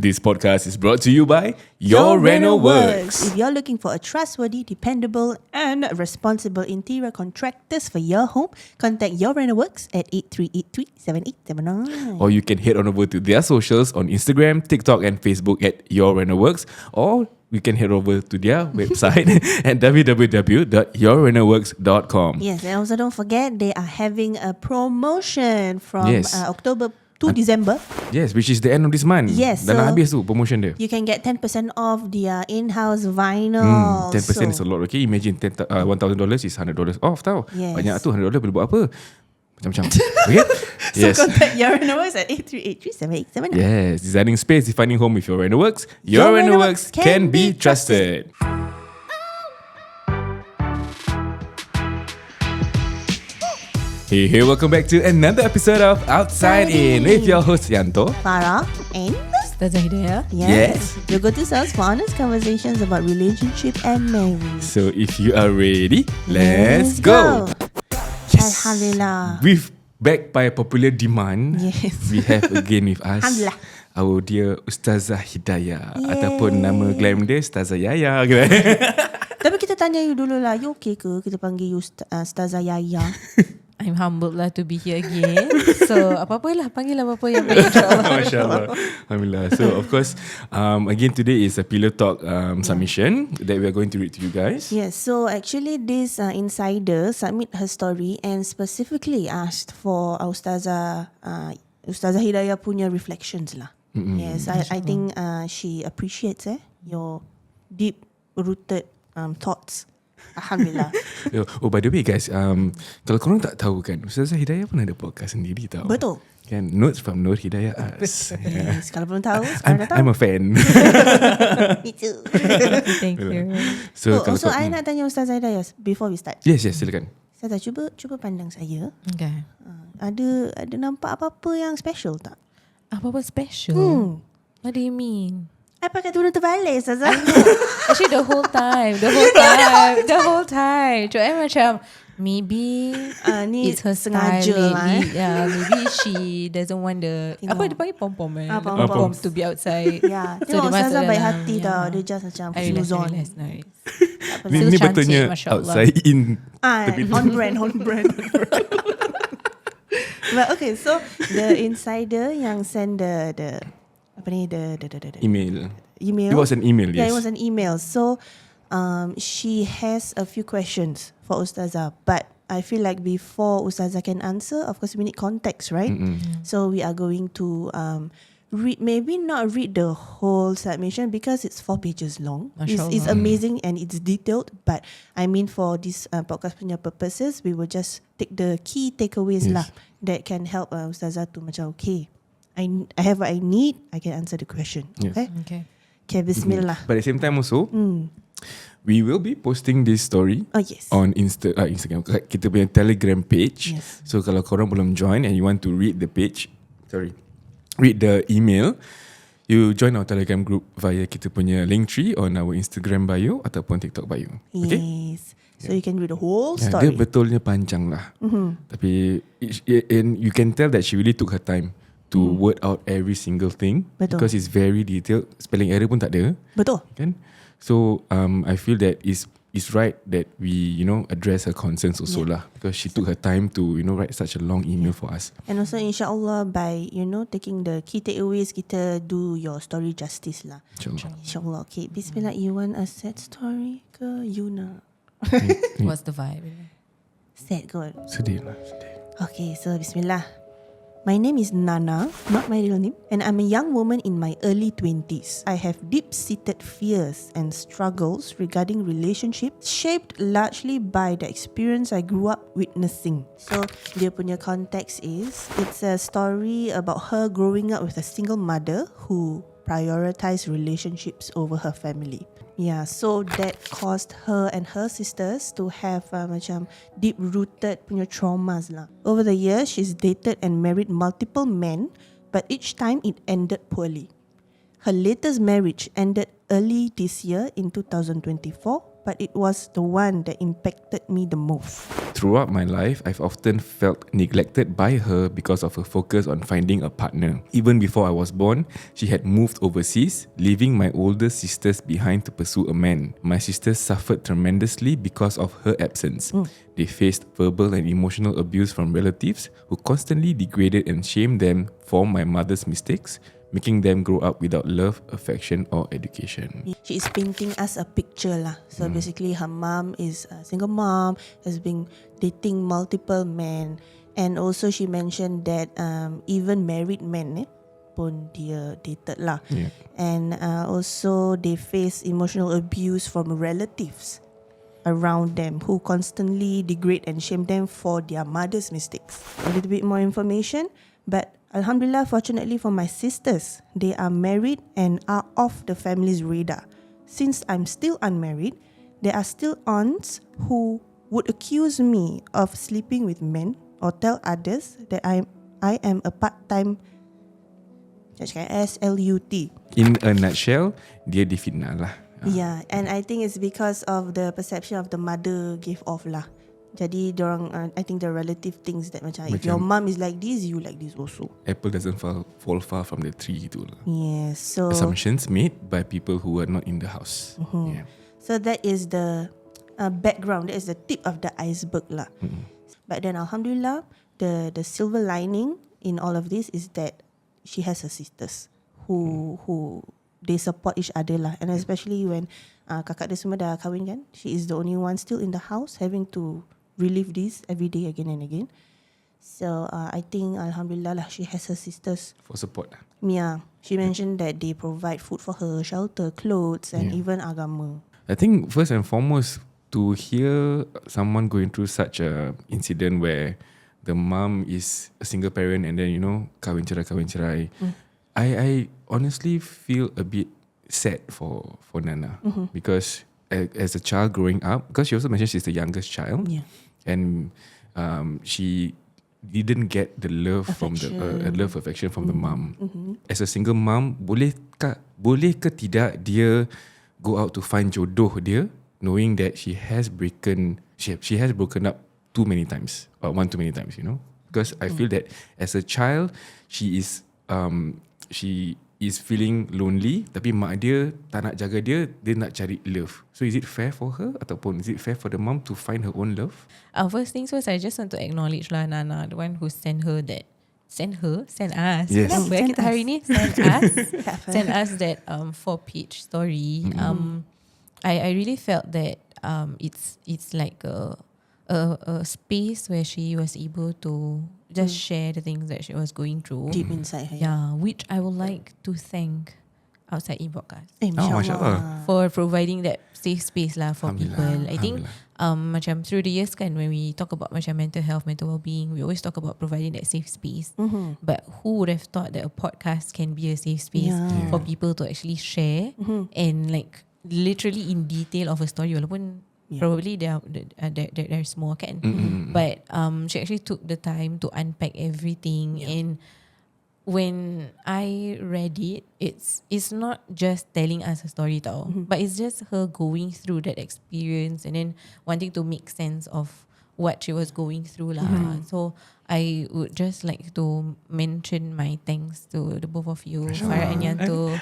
This podcast is brought to you by Your Reno Works. If you're looking for a trustworthy, dependable and responsible interior contractors for your home, contact Your Reno Works at 8383-7879. Or you can head on over to their socials on Instagram, TikTok and Facebook at Your Reno Works. Or you can head over to their website at www.yourrenoworks.com. Yes, and also don't forget they are having a promotion from October to December. Yes, which is the end of this month. Yes, dah nak so habis tu promotion dia. You can get 10% off their in-house vinyl. 10% is a lot, okay? Imagine $1,000 is $100 off tau. Yes. Banyak tu $100 boleh buat apa? Macam-macam. Okay? So contact Your Reno Works at 8383-7879. Yes, designing space, defining home with Your Reno Works. Your Reno Works can be trusted. Hey, welcome back to another episode of Outside In with your host Yanto, Farah and Ustazah Hidayah. Yes. Your go-to source for honest conversations about relationship and marriage. So if you are ready, let's go. Yes. Alhamdulillah. With back by popular demand, Yes. we have again with us Alhamdulillah. our dear Ustazah Hidayah. Yay. Ataupun nama glam dia Ustazah Yaya. Tapi kita tanya you dulu lah, you okay ke kita panggil you Ustazah Yaya? I'm humbled lah to be here again. So apa-apalah, panggil apa-apa yang baik, insyaAllah. MasyaAllah. Alhamdulillah. So of course, again today is a pillow talk submission that we are going to read to you guys. Yes, so actually this insider submit her story and specifically asked for Ustazah Hidayah punya reflections lah. Yes, I think she appreciates your deep rooted thoughts. Alhamdulillah. Oh, by the way guys, kalau korang tak tahu kan, Ustazah Hidayah pun ada podcast sendiri tau. Betul. Kan, Notes from Nur Hidayah Us. Yes, kalau belum tahu, sekarang dah tahu. I'm a fan. Me too. Thank you. So, Also, I nak tanya Ustazah Hidayah before we start. Yes, silakan. Ustazah, cuba pandang saya. Okay. Ada nampak apa-apa yang special tak? Apa-apa special? What do you mean? I pakai tudung terbalik, Ustazah. Actually the whole time. Cuma macam maybe ni it's her sengaja style lah, maybe. Yeah, maybe she doesn't want the apa dia panggil pom-pom pom-pom. to be outside. Ya, So tengok dia masuk Ustazah baik dalam, hati tau. Dia just macam I fuse on. realize. Ni Cantik, betulnya Masya Allah. outside in. On brand. But okay, so the insider yang send the apa ni the Email. email. It was an email, yes. Yeah, it was an email. So she has a few questions for Ustazah, but I feel like before Ustazah can answer, of course we need context, right? So we are going to maybe not read the whole submission because it's 4 pages long. It's amazing and it's detailed, but I mean for this podcast punya purposes, we will just take the key takeaways lah that can help Ustazah to macam okay, I have what I need, I can answer the question. Yes. Okay, bismillah. But at the same time also, we will be posting this story on Instagram. Kita punya Telegram page. Yes. So kalau korang belum join and you want to read the read the email, you join our Telegram group via kita punya link tree on our Instagram bio ataupun TikTok bio. Okay? Yes. So you can read the whole Dia story. betulnya panjang lah. Tapi and you can tell that she really took her time to word out every single thing. Betul. Because it's very detailed. Spelling error pun tak ada. Betul. Kan? So I feel that it's right that we address her concerns also lah, because she took her time to write such a long email for us. And also insyaAllah by taking the key takeaways, kita do your story justice lah. InsyaAllah. Okay, bismillah. You want a sad story ke you nak? What's the vibe? Sad kot. Sedih lah, sedih. Okay, so bismillah. My name is Nana, not my real name, and I'm a young woman in my early 20s. I have deep-seated fears and struggles regarding relationships shaped largely by the experience I grew up witnessing. So, dia punya context is, it's a story about her growing up with a single mother who prioritized relationships over her family. Yeah, so that caused her and her sisters to have macam deep-rooted punya traumas lah. Over the years, she's dated and married multiple men, but each time it ended poorly. Her latest marriage ended early this year in 2024, but it was the one that impacted me the most. throughout my life, I've often felt neglected by her because of her focus on finding a partner. Even before I was born, she had moved overseas, leaving my older sisters behind to pursue a man. My sisters suffered tremendously because of her absence. They faced verbal and emotional abuse from relatives who constantly degraded and shamed them for my mother's mistakes, making them grow up without love, affection or education. She is painting us a picture lah. So basically her mom is a single mom, has been dating multiple men, and also she mentioned that even married men pun dia dated lah. Yeah. And also they face emotional abuse from relatives around them who constantly degrade and shame them for their mother's mistakes. A little bit more information, but Alhamdulillah, fortunately for my sisters, they are married and are off the family's radar. Since I'm still unmarried, there are still aunts who would accuse me of sleeping with men or tell others that I am a part-time SLUT. In a nutshell, dia difitnah lah. Yeah, and I think it's because of the perception of the mother gave off lah. Jadi dorang, I think the relative thinks that macam if your mom is like this, you like this also. Apple doesn't fall far from the tree gitu lah. Yes, so Assumptions made by people who are not in the house. Yeah. so that is the background. That is the tip of the iceberg lah. But then Alhamdulillah, the silver lining in all of this is that she has her sisters who they support each other lah, and especially when kakak dia semua dah kahwin kan, she is the only one still in the house having to relive this every day again and again. So I think Alhamdulillah lah, she has her sisters For support lah. Yeah, she mentioned that they provide food for her, shelter, clothes, and even agama. I think first and foremost, to hear someone going through such a incident where the mom is a single parent and then kahwin cerai. I honestly feel a bit sad for Nana because as a child growing up, because she also mentioned she's the youngest child, and she didn't get the love from the affection from the mom. As a single mom, boleh ke tidak dia go out to find jodoh dia, knowing that she has broken up too many times, or one too many times, because I feel that as a child she is feeling lonely, tapi mak dia tak nak jaga dia nak cari love. So is it fair for her ataupun is it fair for the mom to find her own love? First things first, I just want to acknowledge lah Nana, the one who sent us. Yes. Send kita hari ni send us that 4-page story. I really felt that it's like a space where she was able to just share the things that she was going through Deep inside her. yeah, which I would like to thank Outside In Podcast Mashallah. for providing that safe space lah for people. I think Alhamdulillah. macam through the years kan, when we talk about macam mental health, mental well-being, we always talk about providing that safe space. But who would have thought that a podcast can be a safe space for people to actually share and like literally in detail of a story, walaupun probably there's more kan. But she actually took the time to unpack everything, and when I read it, it's not just telling us a story tau, but it's just her going through that experience and then wanting to make sense of what she was going through lah. So I would just like to mention my thanks to the both of you, Farah and Yanto,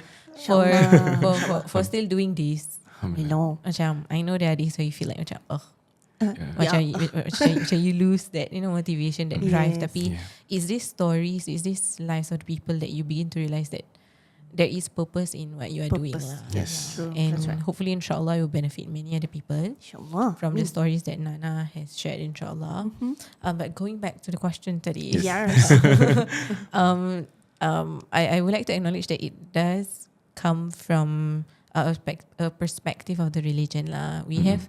for still doing this. Hello. Macam I know there are days where you feel like macam macam you lose that motivation, that drive. Tapi is this stories, is this lives of the people that you begin to realize that there is purpose in what you are doing lah. Yes. True. And hopefully inshallah it will benefit many other people Inshallah. from the stories that Nana has shared, inshallah. But going back to the question today, Yes. I would like to acknowledge that it does come from a perspective of the religion lah. We have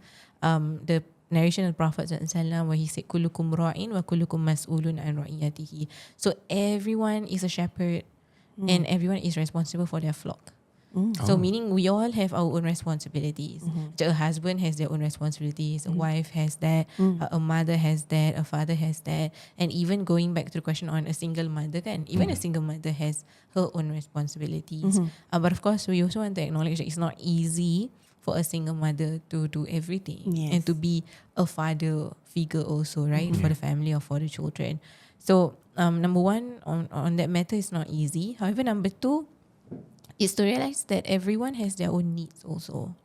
the narration of the Prophet ﷺ where he said kullukum ra'in wa kullukum mas'ulun an ra'iyatihi. So everyone is a shepherd and everyone is responsible for their flock. So meaning we all have our own responsibilities. A husband has their own responsibilities, a wife has that, a mother has that, a father has that, and even going back to the question on a single mother kan, even a single mother has her own responsibilities. But of course we also want to acknowledge that it's not easy for a single mother to do everything Yes. and to be a father figure also, right? For the family or for the children. So number one on that matter is not easy. However, number two is to realize that everyone has their own needs also.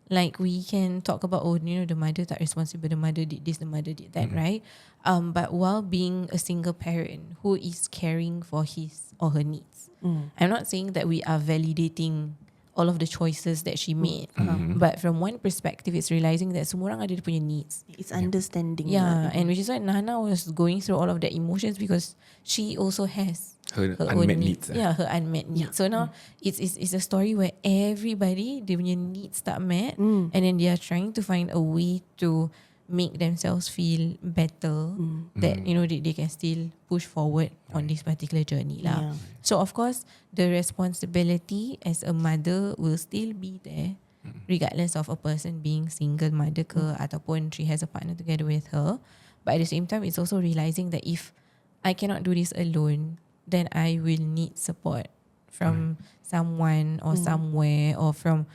Like we can talk about, the mother tak responsible, the mother did this, the mother did that, right? But while being a single parent who is caring for his or her needs, I'm not saying that we are validating all of the choices that she made. But from one perspective, it's realizing that semua orang ada dia punya needs. It's understanding. Yeah, and which is why Nana was going through all of the emotions because she also has Her own unmet needs. Yeah, her unmet needs. So now it's a story where everybody dia punya needs tak met, and then they are trying to find a way to make themselves feel better that they can still push forward on this particular journey lah. Yeah. So of course the responsibility as a mother will still be there regardless of a person being single mother ke ataupun she has a partner together with her. But at the same time it's also realizing that if I cannot do this alone, then I will need support from someone or somewhere or from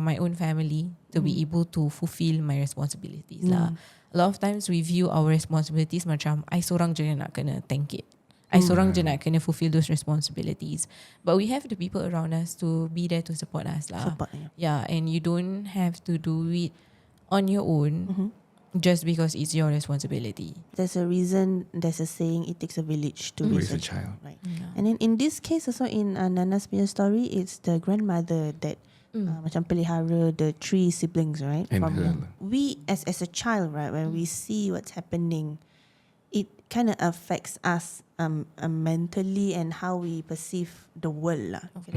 my own family to be able to fulfill my responsibilities lah. A lot of times we view our responsibilities macam I seorang je nak kena tank it. I seorang je nak kena fulfill those responsibilities. But we have the people around us to be there to support us lah. Support, Yeah, and you don't have to do it on your own just because it's your responsibility. There's a reason, there's a saying, it takes a village to raise a child. Right. And then in this case also in Nana's punya story, it's the grandmother that macam pelihara the 3 siblings, right? And From her. we as a child, right, when we see what's happening, it kind of affects us mentally and how we perceive the world lah. Of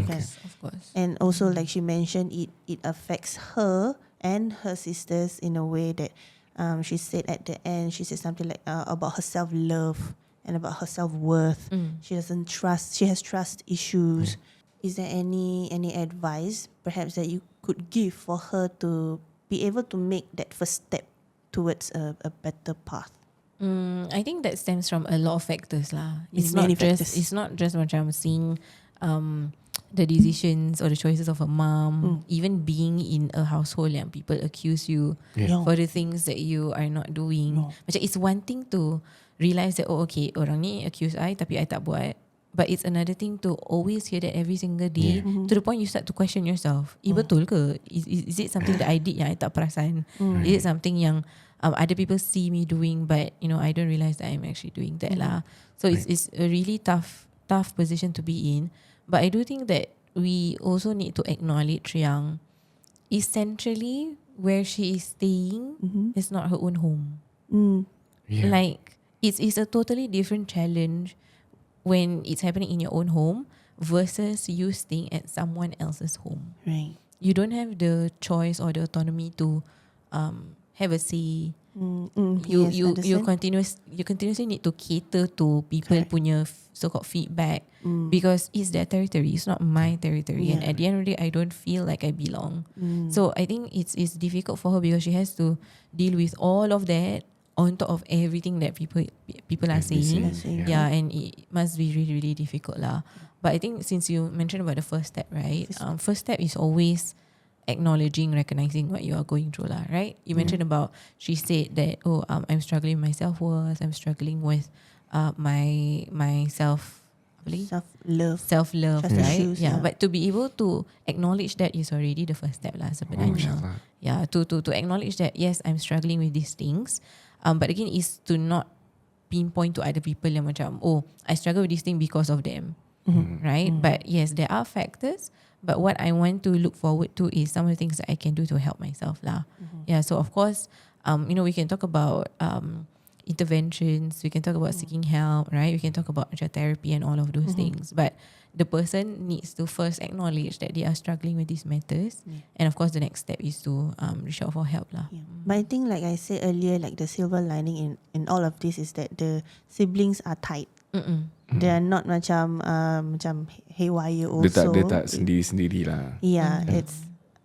course. And also like she mentioned, it affects her and her sisters in a way that she said at the end, she said something like about her self-love and about her self-worth. She doesn't trust, she has trust issues. Is there any advice perhaps that you could give for her to be able to make that first step towards a better path? I think that stems from a lot of factors lah. It's many factors. It's not just macam seeing the decisions or the choices of a mom, even being in a household yang people accuse you for the things that you are not doing. Macam it's one thing to realize that okay, orang ni accuse I tapi I tak buat. But it's another thing to always hear that every single day to the point you start to question yourself. Betul ke? Is it something that I did yang I tak perasan? Is it something yang other people see me doing but I don't realize that I'm actually doing that lah. So it's a really tough position to be in. But I do think that we also need to acknowledge yang essentially where she is staying is not her own home. Like it's a totally different challenge when it's happening in your own home versus you staying at someone else's home. Right. You don't have the choice or the autonomy to have a say. You continuously need to cater to people punya so-called feedback because it's their territory, it's not my territory. And at the end of the day, I don't feel like I belong. So I think it's difficult for her because she has to deal with all of that on top of everything that people are saying. Yeah, and it must be really, really difficult lah. But I think since you mentioned about the first step, right? First step is always acknowledging, recognizing what you are going through lah, right? You mentioned about, she said that, I'm struggling with my self-worth, I'm struggling with my self-love, right? Issues, But to be able to acknowledge that is already the first step lah sebenarnya. To acknowledge that yes, I'm struggling with these things. But again, is to not pinpoint to other people yang macam, I struggle with this thing because of them, right? But yes, there are factors. But what I want to look forward to is some of the things that I can do to help myself lah. Yeah, so of course, we can talk about interventions. We can talk about seeking help, right? We can talk about therapy and all of those things. But the person needs to first acknowledge that they are struggling with these matters, and of course, the next step is to reach out for help lah. But I think, like I said earlier, like the silver lining in all of this is that the siblings are tight. They are not macam haywire also. Dia tak sendiri-sendiri lah. Yeah,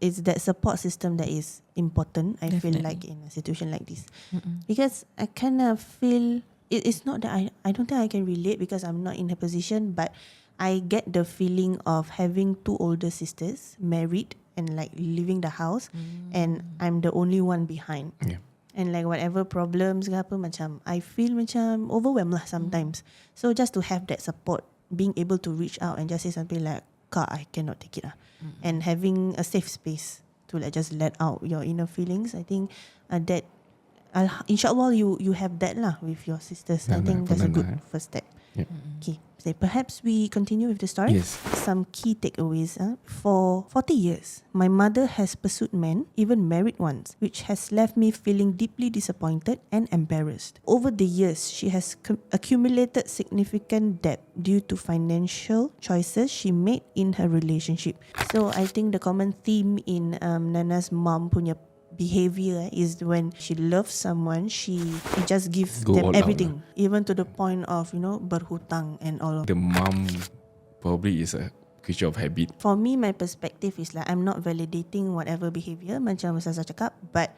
it's that support system that is important. I feel like in a situation like this, because I kind of feel it's not that I don't think I can relate because I'm not in her position, but I get the feeling of having 2 older sisters married and like leaving the house, and I'm the only one behind. Yeah. And like whatever problems ke apa, macam I feel macam overwhelmed lah sometimes. So just to have that support, being able to reach out and just say something like, Kak, I cannot take it lah. And having a safe space to like just let out your inner feelings, I think that inshallah you have that lah with your sisters. I think that's a good first step. Yep. Okay, so perhaps we continue with the story. Yes. Some key takeaways. For 40 years, my mother has pursued men, even married ones, which has left me feeling deeply disappointed and embarrassed. Over the years, she has accumulated significant debt due to financial choices she made in her relationship. So I think the common theme in Nana's mom punya behavior is when she loves someone, she just gives Go them all out everything, even to the point of berhutang and all of. The mom probably is a creature of habit. For me, my perspective is like I'm not validating whatever behavior macam Ustazah cakap, but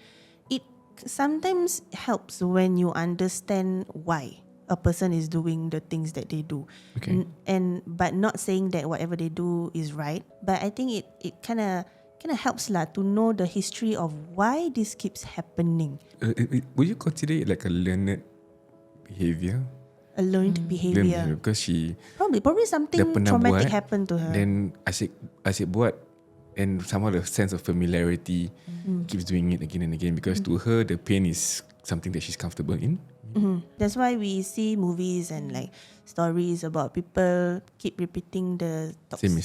it sometimes helps when you understand why a person is doing the things that they do. Okay. But not saying that whatever they do is right, but I think it kind of helps lah to know the history of why this keeps happening. Would you consider it like a learned behavior? A learned behavior. Because she Probably something dah pernah traumatic buat, happened to her. then asyik buat, and somehow the sense of familiarity keeps doing it again and again, because to her the pain is something that she's comfortable in. That's why we see movies and like stories about people keep repeating the Same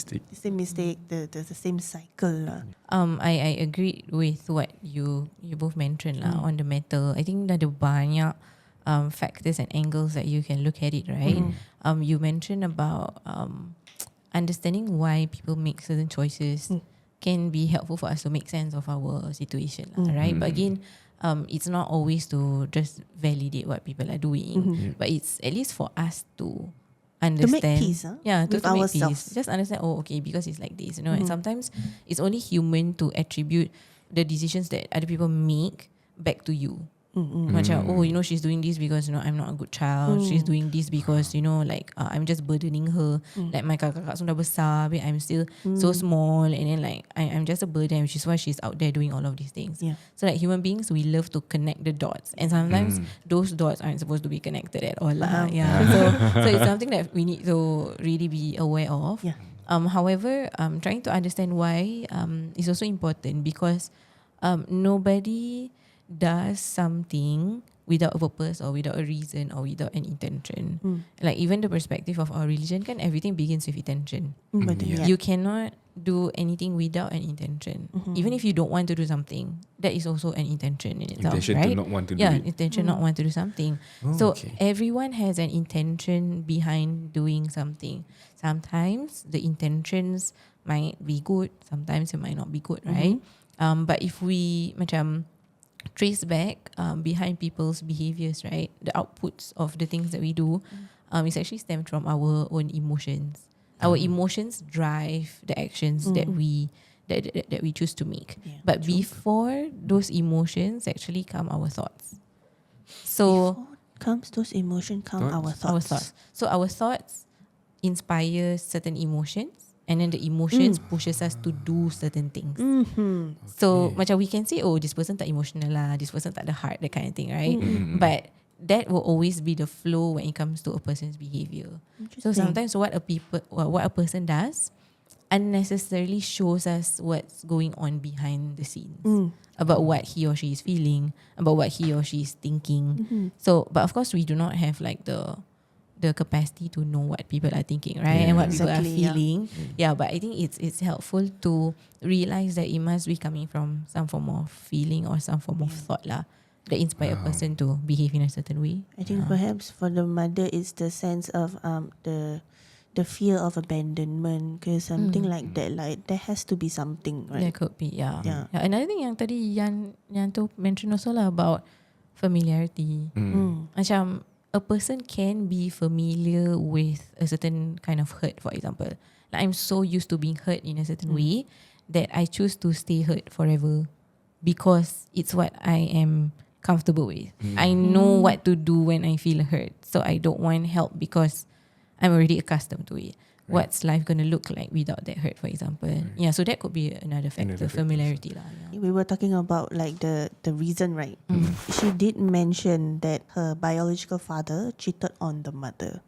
mistake. the same cycle lah. I agree with what you both mentioned lah on the matter. I think ada banyak factors and angles that you can look at it, right? You mentioned about understanding why people make certain choices can be helpful for us to make sense of our situation lah, right? But again, it's not always to just validate what people are doing, but it's at least for us to understand. To make peace, yeah, to with make ourselves. peace. Just understand, okay, because it's like this, and sometimes it's only human to attribute the decisions that other people make back to you. Macam, she's doing this because I'm not a good child. She's doing this because like I'm just burdening her. Like my kakak sudah besar, but I'm still so small, and then like I'm just a burden, which is why she's out there doing all of these things. Yeah. So like human beings, we love to connect the dots, and sometimes those dots aren't supposed to be connected at all lah. Yeah. So it's something that we need to really be aware of. Yeah. However, trying to understand why is also important, because nobody does something without a purpose or without a reason or without an intention. Like even the perspective of our religion, kan, everything begins with intention. Yeah. You cannot do anything without an intention. Even if you don't want to do something, that is also an intention in itself, Intention right? to not want to do it. Intention not want to do something. So everyone has an intention behind doing something. Sometimes the intentions might be good, sometimes it might not be good, right? But if we macam trace back behind people's behaviors, right, the outputs of the things that we do is actually stemmed from our own emotions. Our emotions drive the actions that we choose to make. But before those emotions actually come our thoughts. So Before comes those emotions, come our thoughts. our thoughts. So our thoughts inspire certain emotions, and then the emotions pushes us to do certain things. So macam we can say, this person tak emotional lah, this person tak ada heart, that kind of thing, right? But that will always be the flow when it comes to a person's behavior. So sometimes what a person does unnecessarily shows us what's going on behind the scenes, about what he or she is feeling, about what he or she is thinking. So, but of course we do not have like the capacity to know what people are thinking, right? And what people are feeling. Yeah, but I think it's helpful to realize that it must be coming from some form of feeling or some form of thought lah, that inspire a person to behave in a certain way. I think perhaps for the mother it's the sense of the fear of abandonment, because something like that, like there has to be something, right? There could be, yeah. Yeah. Another thing yang tadi yang tu mention also lah about familiarity. Macam a person can be familiar with a certain kind of hurt, for example. Like I'm so used to being hurt in a certain way that I choose to stay hurt forever because it's what I am comfortable with. I know what to do when I feel hurt, so I don't want help because I'm already accustomed to it. what's life going to look like without that hurt, for example. Yeah, so that could be another factor, familiarity lah. Yeah. We were talking about like the reason, right? She did mention that her biological father cheated on the mother.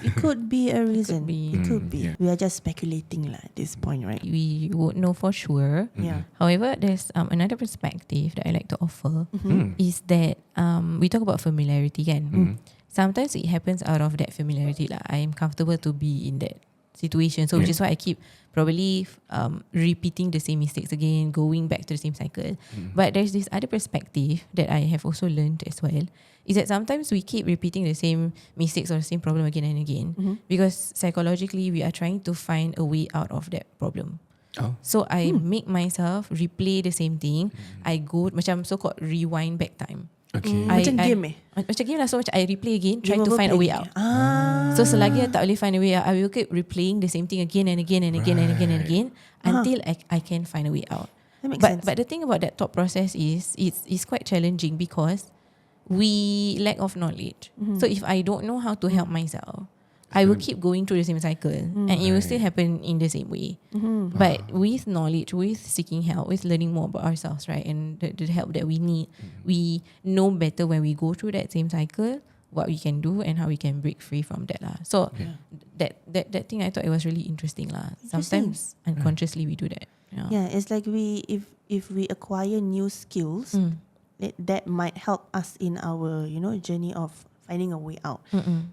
It could be a reason. It could be. Yeah. We are just speculating lah at this point, right? We would know for sure. Yeah. However, there's another perspective that I like to offer is that we talk about familiarity kan. Sometimes it happens out of that familiarity lah. I am comfortable to be in that situation. So which is why I keep probably repeating the same mistakes again, going back to the same cycle. But there's this other perspective that I have also learned as well, is that sometimes we keep repeating the same mistakes or the same problem again and again because psychologically we are trying to find a way out of that problem. So I make myself replay the same thing. I go macam so-called rewind back time. Okay. Macam game Macam game lah. So macam I replay again, try Game to over find a play way again. out. So selagi I tak boleh find a way out, I will keep replaying the same thing again and again and again and again and again until I can find a way out. That makes sense. But the thing about that thought process is it's quite challenging because we lack of knowledge. So if I don't know how to help myself, I will keep going through the same cycle and it will still happen in the same way. But with knowledge, with seeking help, with learning more about ourselves, right, and the help that we need, we know better when we go through that same cycle what we can do and how we can break free from that lah. So that thing I thought it was really interesting lah. Sometimes unconsciously we do that. Yeah, it's like if we acquire new skills, that might help us in our journey of finding a way out.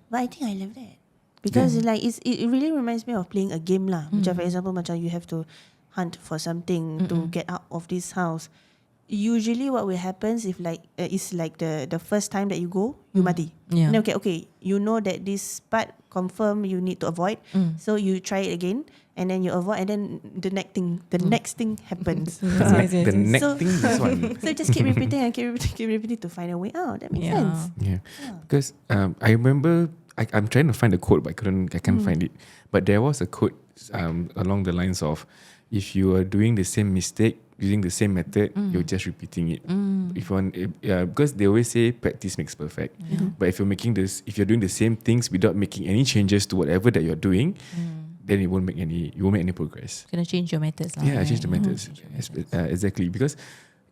But I think I love that. Because like it really reminds me of playing a game lah. Macam for example, macam you have to hunt for something to get out of this house. Usually what will happen if like is like the first time that you go, you mati. Yeah. And okay, you know that this part confirm you need to avoid. So you try it again and then you avoid and then the next thing happens. The next So- thing is one. So just keep repeating and keep repeating to find a way out. That makes sense. Yeah. Because I remember I'm trying to find the quote, but I can't find it. But there was a quote along the lines of, if you are doing the same mistake using the same method, you're just repeating it. If you want, because they always say practice makes perfect. But if you're doing the same things without making any changes to whatever that you're doing, then you won't make any progress. Kena change your methods lah. Yeah, change the methods. Exactly. Because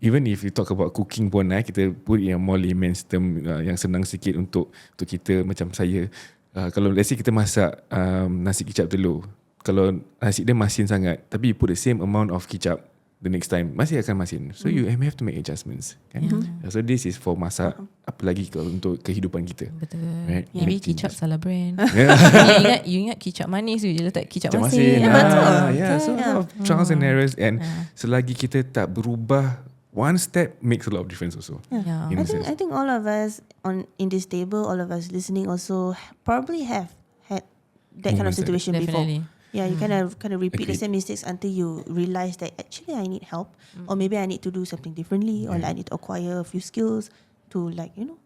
even if you talk about cooking pun, kita put in a more layman's term yang senang sikit untuk kita, macam saya, kalau let's say kita masak nasi kicap telur, kalau nasi dia masin sangat tapi you put the same amount of kicap the next time, masih akan masin. So you may have to make adjustments kan? So this is for masak, apalagi untuk kehidupan kita. Betul. Right? Maybe Make kicap changes. salah brand. Yeah. You ingat kicap manis, you letak kicap Macam masin. masin. Betul. So a lot of trials and errors, and selagi kita tak berubah, one step makes a lot of difference also. Yeah. In a sense. I think all of us in this table, all of us listening also probably have had that kind of Moments like situation Definitely. before. Yeah, you kind of repeat the Agreed. same mistakes until you realize that actually I need help, or maybe I need to do something differently, or like I need to acquire a few skills to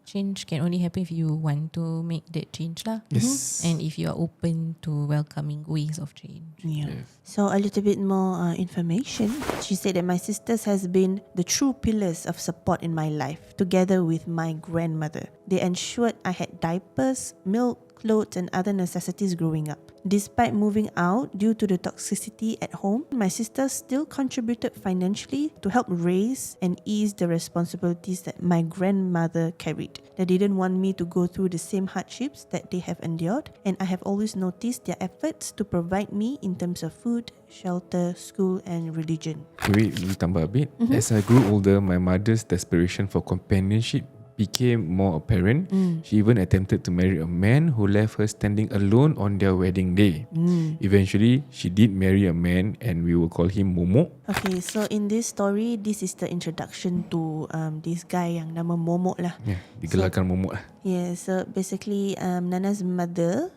Change can only happen if you want to make that change lah. Yes. And if you are open to welcoming ways of change. Yeah. Yes. So a little bit more information. She said that my sisters has been the true pillars of support in my life, together with my grandmother. They ensured I had diapers, milk, clothes and other necessities growing up. Despite moving out due to the toxicity at home, my sisters still contributed financially to help raise and ease the responsibilities that my grandmother carried. They didn't want me to go through the same hardships that they have endured, and I have always noticed their efforts to provide me in terms of food, shelter, school and religion. We tambah a bit. As I grew older, my mother's desperation for companionship became more apparent. She even attempted to marry a man who left her standing alone on their wedding day. Eventually, she did marry a man, and we will call him Momo. Okay, so in this story, this is the introduction to this guy yang nama Momo lah. Yeah, digelarkan Momo lah. Yeah, so basically Nana's mother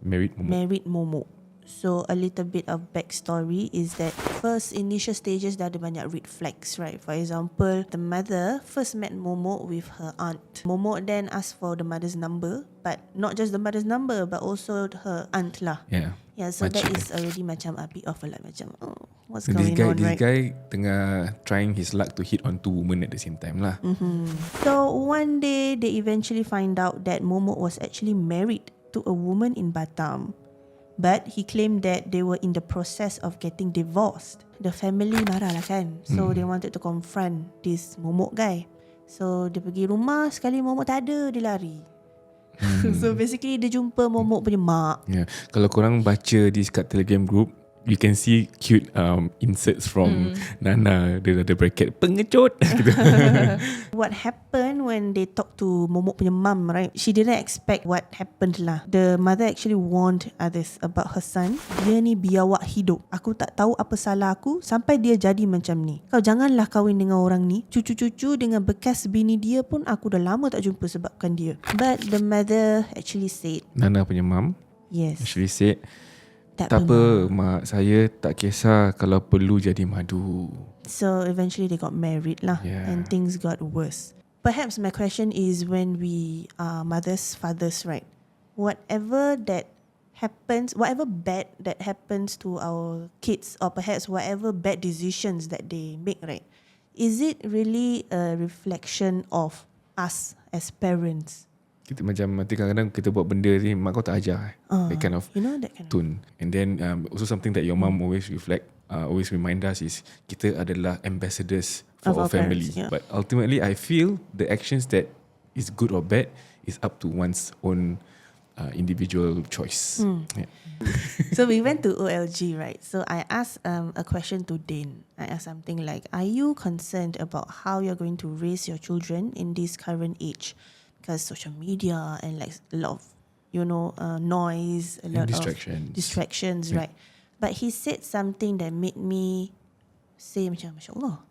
Married Momo. married Momo. So a little bit of backstory is that first initial stages dah ada banyak red flags, right? For example, the mother first met Momo with her aunt. Momo then asked for the mother's number, but not just the mother's number, but also her aunt lah. Yeah. Yeah, so that Macam- is already macam a bit of a like macam what's So this going guy, on, right? tengah trying his luck to hit on two women at the same time lah. So one day they eventually find out that Momo was actually married to a woman in Batam. But he claimed that they were in the process of getting divorced. The family marah lah kan. So they wanted to confront this momok guy. So dia pergi rumah, sekali momok tak ada, dia lari. So basically dia jumpa momok punya mak. Kalau korang baca di kat Telegram group, you can see cute inserts from Nana. Dia ada bracket pengecut. What happened when they talked to momok punya mum, right? She didn't expect what happened lah. The mother actually warned others about her son. Dia ni biawak hidup. Aku tak tahu apa salah aku sampai dia jadi macam ni. Kau janganlah kahwin dengan orang ni. Cucu-cucu dengan bekas bini dia pun aku dah lama tak jumpa sebabkan dia. But the mother actually said, Nana punya mum actually said, tak apa mak, saya tak kisah kalau perlu jadi madu. So eventually they got married lah, and things got worse. Perhaps my question is, when we are mothers, fathers, right? Whatever that happens, whatever bad that happens to our kids, or perhaps whatever bad decisions that they make, right? Is it really a reflection of us as parents? Kita macam nanti kadang-kadang kita buat benda ni, mak kau tak ajar. That kind of that kind tone. And then also something that your mum always always remind us is, kita adalah ambassadors for our family. Parents, But ultimately, I feel the actions that is good or bad is up to one's own individual choice. So we went to OLG, right? So I asked a question to Dane. I asked something like, are you concerned about how you're going to raise your children in this current age? Because social media and like a lot of, noise, a lot of distractions, right? But he said something that made me say macam, Masya Allah.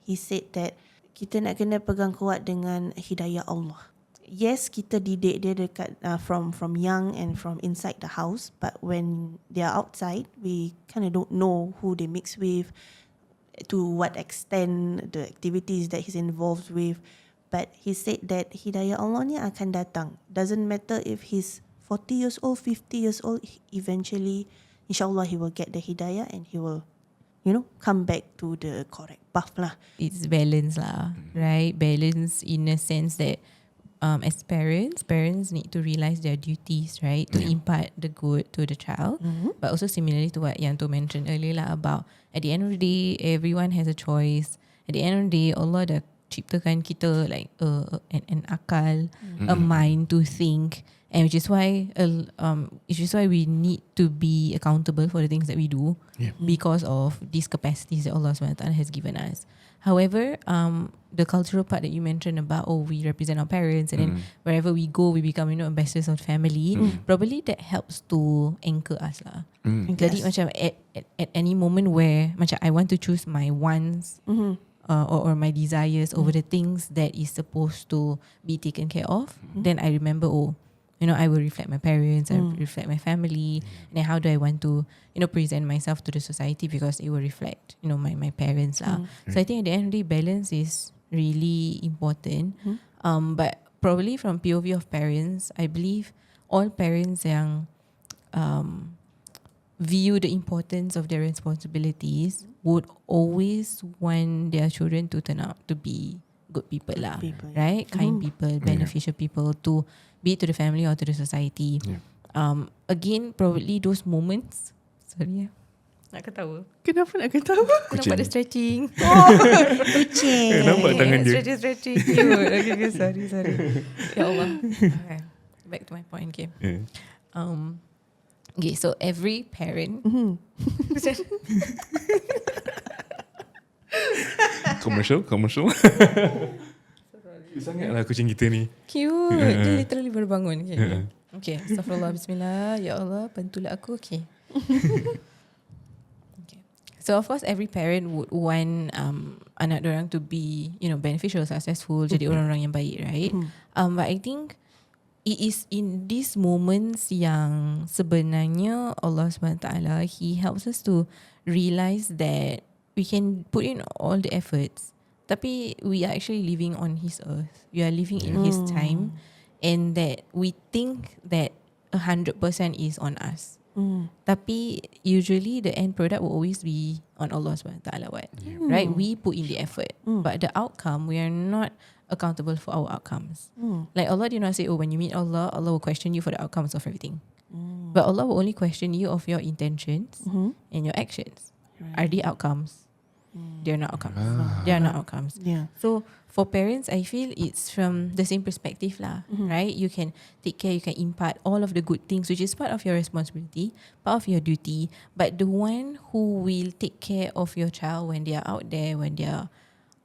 He said that kita nak kena pegang kuat dengan hidayah Allah. Yes, kita didik dia dekat from young and from inside the house, but when they are outside, we kind of don't know who they mix with, to what extent the activities that he's involved with. But he said that hidayah Allah ni akan datang. Doesn't matter if he's 40 years old, 50 years old, eventually, insyaAllah, he will get the hidayah and he will, come back to the correct path lah. It's balance lah, right? Balance in a sense that as parents need to realize their duties, right? To impart the good to the child. But also similarly to what Yanto mentioned earlier lah, about at the end of the day, everyone has a choice. At the end of the day, Allah dah ciptakan kita like an akal, a mind to think, and which is why we need to be accountable for the things that we do because of these capacities that Allah SWT has given us. However, the cultural part that you mentioned about, we represent our parents, and then wherever we go, we become ambassadors of family. Probably that helps to anchor us lah. Jadi macam at any moment where macam I want to choose my wants or my desires over the things that is supposed to be taken care of, then I remember, I will reflect my parents, I will reflect my family, and then how do I want to, present myself to the society, because it will reflect, my parents lah. So I think at the end of the day, balance is really important. But probably from POV of parents, I believe all parents yang view the importance of their responsibilities would always want their children to turn out to be good people lah, right? Kind people, beneficial people, to be it to the family or to the society. Again, probably those moments. Sorry nak ketawa. Kenapa nak ketawa? Nampak ada stretching. Kucing. Nampak tangan dia. Stretching. Cute. Okay, sorry. Ya Allah. Okay. Back to my point. Okay. Okay, so every parent Commercial sangatlah kucing kita ni. cute. Dia literally baru bangun. Okay. Astaghfirullah, bismillah. Ya Allah, bantulah aku. Okay. So of course every parent would want anak dorang to be beneficial, successful, jadi orang-orang yang baik, right? But I think it is in these moments yang sebenarnya Allah SWT, He helps us to realize that we can put in all the efforts, tapi we are actually living on His earth. We are living in His time, and that we think that 100% is on us. Tapi usually the end product will always be on Allah SWT, right? We put in the effort, but the outcome we are not accountable for our outcomes. Like Allah did not say, when you meet Allah, Allah will question you for the outcomes of everything. But Allah will only question you of your intentions and your actions. Are they outcomes? They are not outcomes. They are not outcomes. Yeah. So for parents, I feel it's from the same perspective lah, right? You can take care, you can impart all of the good things, which is part of your responsibility, part of your duty. But the one who will take care of your child when they are out there, when they are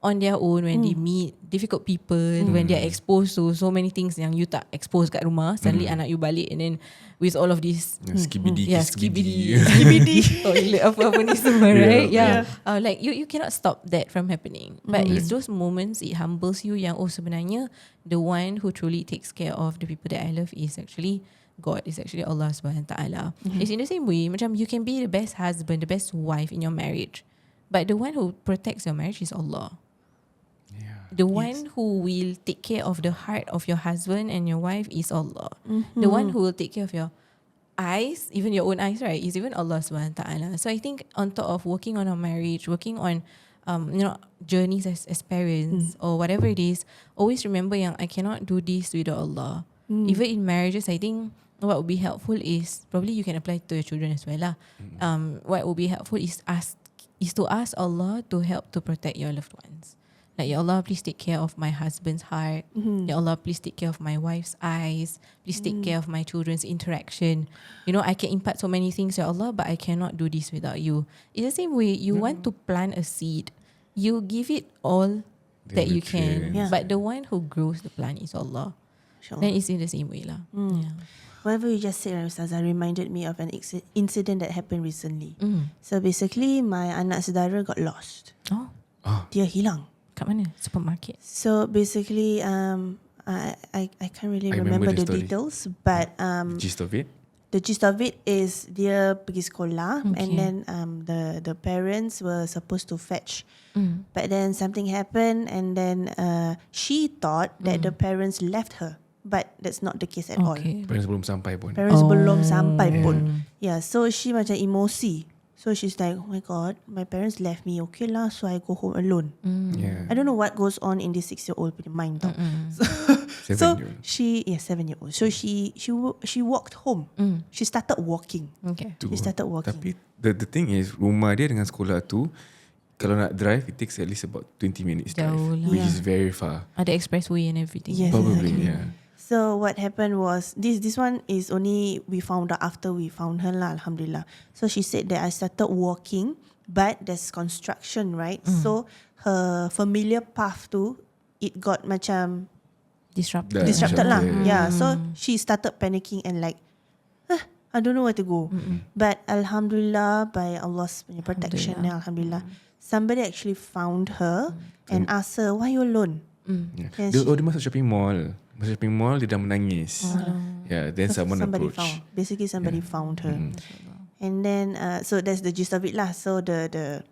on their own, when they meet difficult people, when they are exposed to so many things yang you tak expose kat rumah, suddenly anak you balik and then with all of this Skibidi. skibidi toilet apa-apa ni semua, right? Like you cannot stop that from happening. But it's those moments, it humbles you yang sebenarnya the one who truly takes care of the people that I love is actually God, is actually Allah SWT. It's in the same way, macam you can be the best husband, the best wife in your marriage, but the one who protects your marriage is Allah. The one who will take care of the heart of your husband and your wife is Allah. The one who will take care of your eyes, even your own eyes, right, is even Allah SWT. So I think on top of working on our marriage, working on journeys as parents or whatever it is, always remember yang I cannot do this without Allah. Even in marriages, I think what would be helpful is, probably you can apply to your children as well lah. What would be helpful is to ask Allah to help to protect your loved ones. Like, Ya Allah, please take care of my husband's heart. Ya Allah, please take care of my wife's eyes. Please take care of my children's interaction. You know, I can impart so many things, Ya Allah, but I cannot do this without you. It's the same way, you want to plant a seed. You give it all that you can. But the one who grows the plant is Allah. Then it's in the same way lah. Whatever you just said, Ustazah, reminded me of an incident that happened recently. So basically, my anak saudara got lost. Dia hilang. Kat mana? Supermarket? So basically, I can't really remember the details, but the gist of it? The gist of it is dia pergi sekolah, and then the parents were supposed to fetch, but then something happened, and then she thought that the parents left her, but that's not the case at all. Parents belum sampai pun. Belum sampai pun. Yeah, so she macam emosi. So she's like, oh my God, my parents left me. Okay lah, so I go home alone. I don't know what goes on in this 6-year-old mind tau. So she 7-year-old. So she walked home. She started walking. She started walking. Tapi the thing is, rumah dia dengan sekolah tu, kalau nak drive, it takes at least about 20 minutes drive, which is very far. Ada expressway and everything. Yes, probably, exactly. So what happened was, this one is only we found out after we found her lah, alhamdulillah. So she said that I started walking, but there's construction, right? So her familiar path tu, it got macam disrupted lah. Yeah, so she started panicking and like, I don't know where to go. But alhamdulillah, by Allah's protection, alhamdulillah, somebody actually found her and asked her, why you alone? Dia masuk shopping mall. Masuk shopping mall, dia dah menangis. Then someone approached. Basically somebody found her. And then so that's the gist of it lah. So the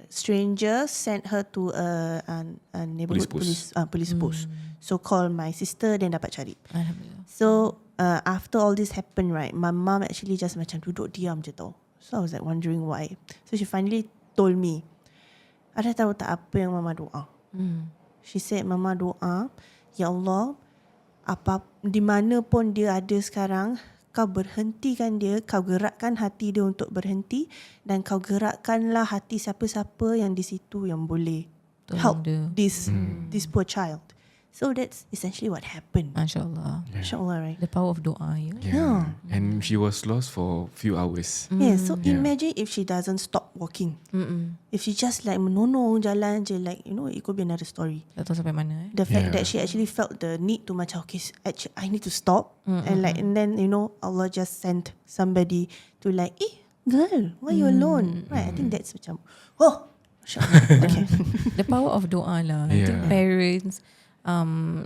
stranger sent her to a neighborhood police post. So call my sister, then dapat cari. So after all this happened, right, my mom actually just macam duduk diam je tau. So I was like wondering why. So she finally told me, ada tahu tak apa yang mama doa? She said, mama doa, Ya Allah, di mana pun dia ada sekarang, kau berhentikan dia, kau gerakkan hati dia untuk berhenti, dan kau gerakkanlah hati siapa-siapa yang di situ yang boleh help this poor child. So that's essentially what happened. MashaAllah. MashaAllah, right? The power of doa. And she was lost for a few hours. So imagine if she doesn't stop walking. If she just like menonong jalan je, like, you know, it could be another story. Tak tahu sampai mana. The fact that she actually felt the need to macam, okay, actually I need to stop. And then, you know, Allah just sent somebody to like, girl, why you alone? Right, I think that's macam, okay. The power of doa lah. I think parents,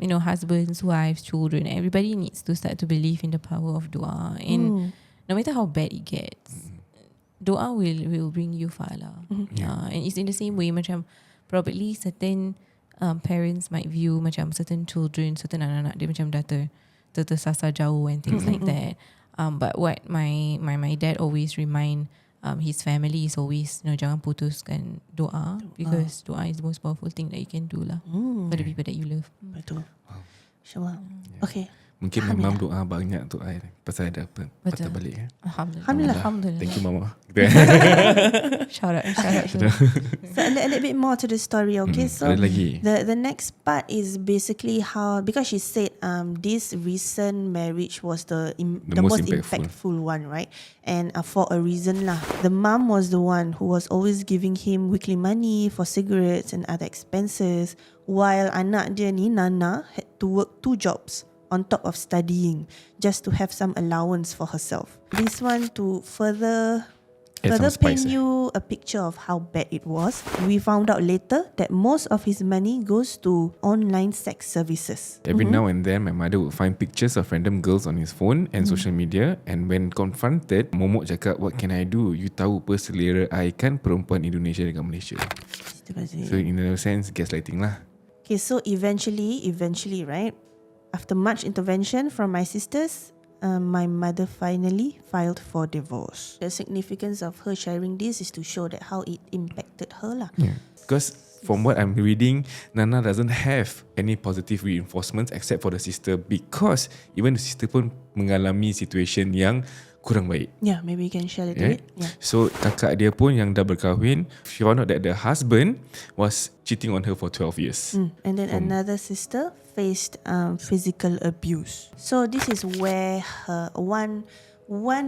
you know, husbands, wives, children, everybody needs to start to believe in the power of dua. And no matter how bad it gets, dua will bring you far lah. And it's in the same way, macam probably certain parents might view macam certain children, certain anak-anak dia macam dah tersasar jauh and things like that. But what my dad always remind his family is always, jangan putuskan doa, because doa is the most powerful thing that you can do lah for the people that you love. Betul. InsyaAllah. Okay. Mungkin my mum doa banyak untuk I pasal ada apa patah balik. Alhamdulillah. Thank you mama. Shout out. So a little bit more to the story, okay? So ada lagi. the next part is basically how, because she said this recent marriage was the most impactful one, right? And for a reason lah. The mom was the one who was always giving him weekly money for cigarettes and other expenses, while anak dia ni, Nana, had to work 2 jobs on top of studying just to have some allowance for herself. This one to further paint you a picture of how bad it was. We found out later that most of his money goes to online sex services. Every now and then, my mother would find pictures of random girls on his phone and social media, and when confronted, Momok cakap, what can I do? You tahu apa selera I kan perempuan Indonesia dengan Malaysia. So in a sense, gaslighting lah. Okay, so eventually, right, after much intervention from my sisters, my mother finally filed for divorce. The significance of her sharing this is to show that how it impacted her lah. Yeah. Because from what I'm reading, Nana doesn't have any positive reinforcements except for the sister, because even the sister pun mengalami situation yang kurang baik. Yeah, maybe you can share a little Right? bit. Yeah. So kakak dia pun yang dah berkahwin, she found out that the husband was cheating on her for 12 years. And then another sister faced physical abuse. So this is where her one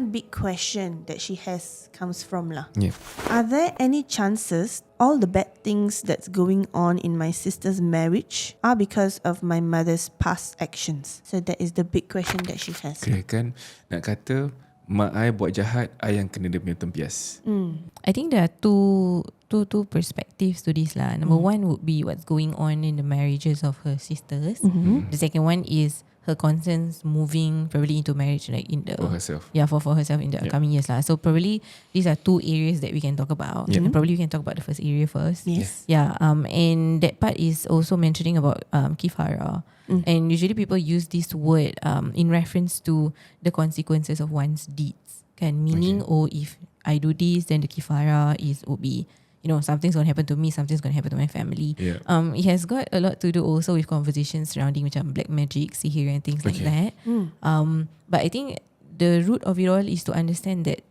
big question that she has comes from lah. Yeah. Are there any chances all the bad things that's going on in my sister's marriage are because of my mother's past actions? So that is the big question that she has. Kira kan nak kata mak I buat jahat, I yang kena dia punya tempias. I think there are two perspectives to this lah. Number one would be what's going on in the marriages of her sisters. The second one is her concerns moving probably into marriage, like in the For herself. Yeah, for herself in the upcoming years lah. So probably these are 2 areas that we can talk about. And probably we can talk about the first area first. Yes. Yeah. And that part is also mentioning about Kifarah. And usually people use this word in reference to the consequences of one's deeds. Kan, meaning, if I do this, then the Kifarah would be, something's going to happen to me, something's going to happen to my family. Yeah. It has got a lot to do also with conversations surrounding macam black magic, sihir and things like that. But I think the root of it all is to understand that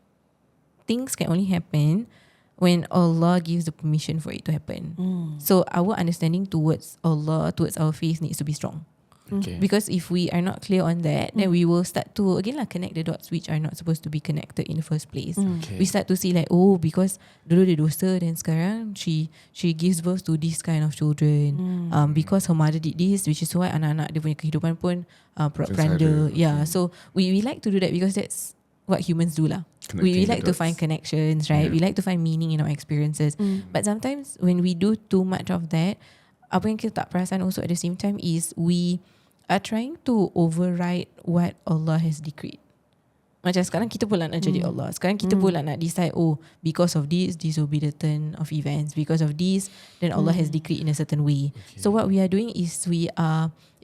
things can only happen when Allah gives the permission for it to happen. So our understanding towards Allah, towards our faith needs to be strong. Okay. Because if we are not clear on that, then we will start to again connect the dots which are not supposed to be connected in the first place. Okay. We start to see like, because dulu dia dosa, then sekarang she gives birth to this kind of children. Because her mother did this, which is why anak-anak dia punya kehidupan pun peranda. Yeah, so we like to do that because that's what humans do lah. We like to find connections, right? We like to find meaning in our experiences. But sometimes when we do too much of that, apa yang kita tak perasan also at the same time is we are trying to override what Allah has decreed. Macam sekarang kita pula nak jadi Allah. Sekarang kita pula nak decide, because of this will be the turn of events. Because of this, then Allah has decreed in a certain way. Okay. So what we are doing is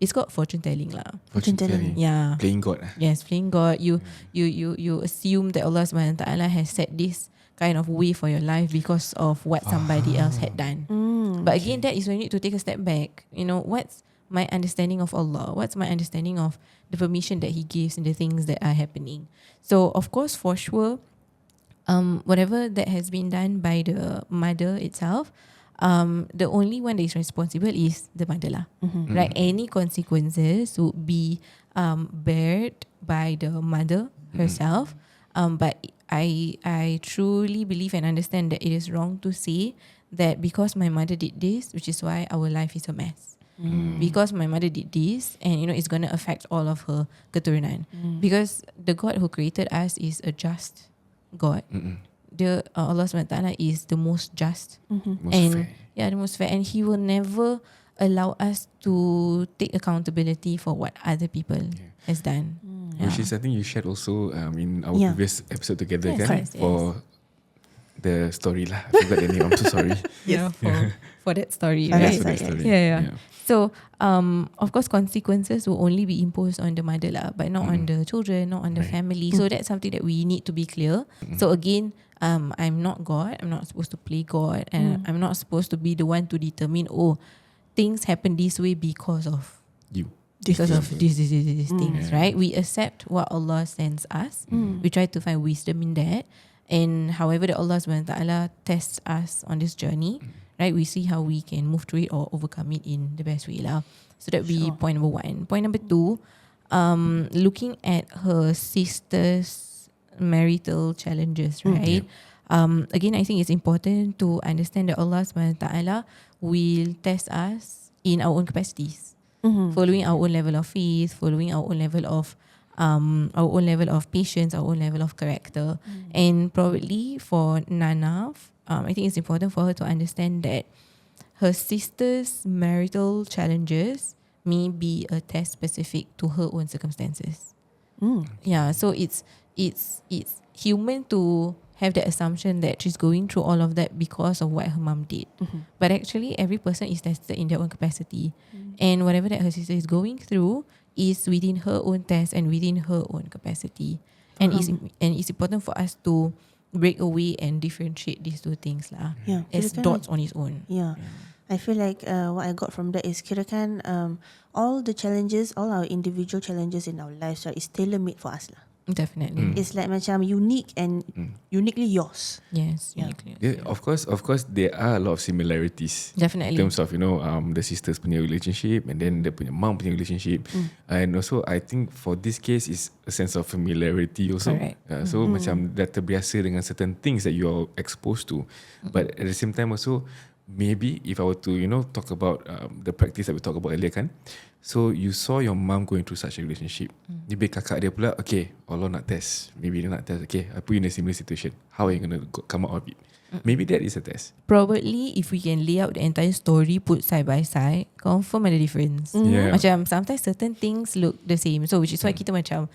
it's called fortune telling lah. Fortune telling. Yeah. Playing God. Yes, playing God. You assume that Allah SWT has set this kind of way for your life because of what somebody else had done. But again, that is when you need to take a step back. What's my understanding of Allah? What's my understanding of the permission that He gives and the things that are happening? So of course, for sure, whatever that has been done by the mother itself, the only one that is responsible is the mother lah. Right? Any consequences would be bared by the mother herself. But I truly believe and understand that it is wrong to say that because my mother did this, which is why our life is a mess. Because my mother did this, and it's going to affect all of her keturunan. Because the God who created us is a just God. Allah SWT is the most just, Most fair. Yeah, the most fair, and He will never allow us to take accountability for what other people has done. Which is, I think you shared also in our previous episode together, Yes, for the story lah. I forgot the name. I'm so sorry. For that story, Yes, right? for that story. Yeah. So, of course, consequences will only be imposed on the mother lah, but not on the children, not on the family. So that's something that we need to be clear. So again, I'm not God. I'm not supposed to play God, and I'm not supposed to be the one to determine, oh, things happen this way because of You. because of these things, right? We accept what Allah sends us. We try to find wisdom in that. And however that Allah subhanahu wa ta'ala tests us on this journey, right? We see how we can move through it or overcome it in the best way lah. So that be point number one. Point number two, looking at her sister's marital challenges, right? Again, I think it's important to understand that Allah subhanahu wa ta'ala will test us in our own capacities. Following our own level of faith, following our own level of patience, our own level of character. And probably for Nana, I think it's important for her to understand that her sister's marital challenges may be a test specific to her own circumstances. Yeah, so it's human to have the assumption that she's going through all of that because of what her mom did. But actually, every person is tested in their own capacity. And whatever that her sister is going through is within her own test and within her own capacity. And it's important for us to break away and differentiate these two things lah. As dots on its own. I feel like what I got from that is kirakan all the challenges, all our individual challenges in our lives, right, is tailor-made for us lah. Definitely. It's like macam unique and uniquely yours. Yes, uniquely. Yeah, of course, there are a lot of similarities. Definitely. In terms of, the sisters punya relationship and then the punya mom punya relationship. And also, I think for this case is a sense of familiarity also. Correct. So macam dah terbiasa dengan certain things that you're exposed to. But at the same time also, maybe if I were to, talk about the practice that we talked about earlier kan. So you saw your mom going through such a relationship. Maybe kakak dia pula, okay, Allah nak test. Maybe dia nak test, okay, I put you in a similar situation. How are you going to come out of it? Maybe that is a test. Probably if we can lay out the entire story, put side by side, confirm ada difference. Macam sometimes certain things look the same. So which is why kita macam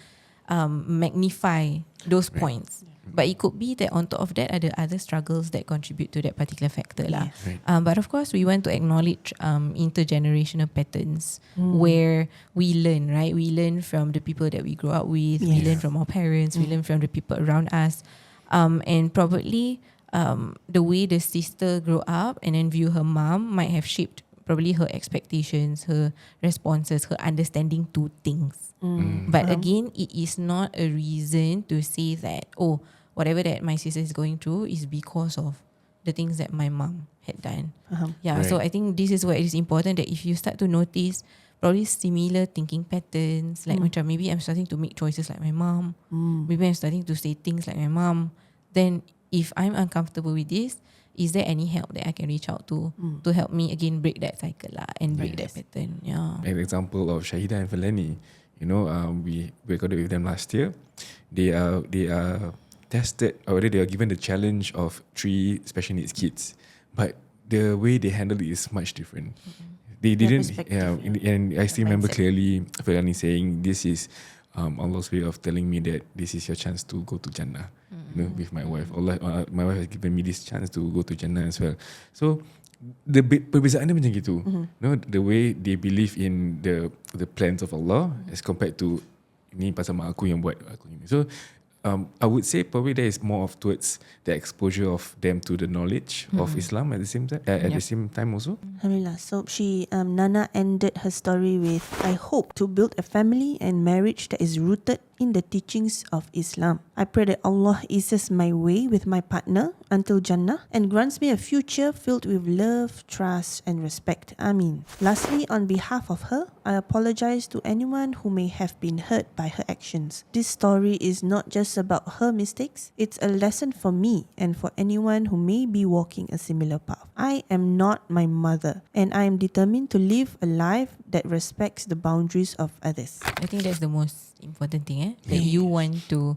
magnify those points. But it could be that on top of that ada other struggles that contribute to that particular factor lah. But of course we want to acknowledge intergenerational patterns where we learn, right? We learn from the people that we grow up with, we learn from our parents, we learn from the people around us. And probably the way the sister grew up and then view her mom might have shaped probably her expectations, her responses, her understanding to things. But again, it is not a reason to say that, oh, whatever that my sister is going through is because of the things that my mom had done. So I think this is where it is important that if you start to notice probably similar thinking patterns, like macam maybe I'm starting to make choices like my mom, maybe I'm starting to say things like my mom, then if I'm uncomfortable with this, is there any help that I can reach out to help me again break that cycle lah and break that pattern? An example of Shahidah and Felani, we recorded with them last year. They are tested, or they are given the challenge of 3 special needs kids, but the way they handle it is much different. They didn't, and I still remember clearly Felani saying, this is Allah's way of telling me that this is your chance to go to Jannah, with my wife. Allah, my wife has given me this chance to go to Jannah as well. So the perbezaan dia macam gitu. The way they believe in the plans of Allah as compared to ni pasal mak aku yang buat aku ni. So I would say probably there is more of towards the exposure of them to the knowledge of Islam at the same time. The same time also. Alhamdulillah. So she, Nana ended her story with, I hope to build a family and marriage that is rooted in the teachings of Islam. I pray that Allah eases my way with my partner until Jannah and grants me a future filled with love, trust and respect. Ameen. Lastly, on behalf of her, I apologize to anyone who may have been hurt by her actions. This story is not just about her mistakes, it's a lesson for me and for anyone who may be walking a similar path. I am not my mother and I am determined to live a life that respects the boundaries of others. I think that's the most important thing, that you want to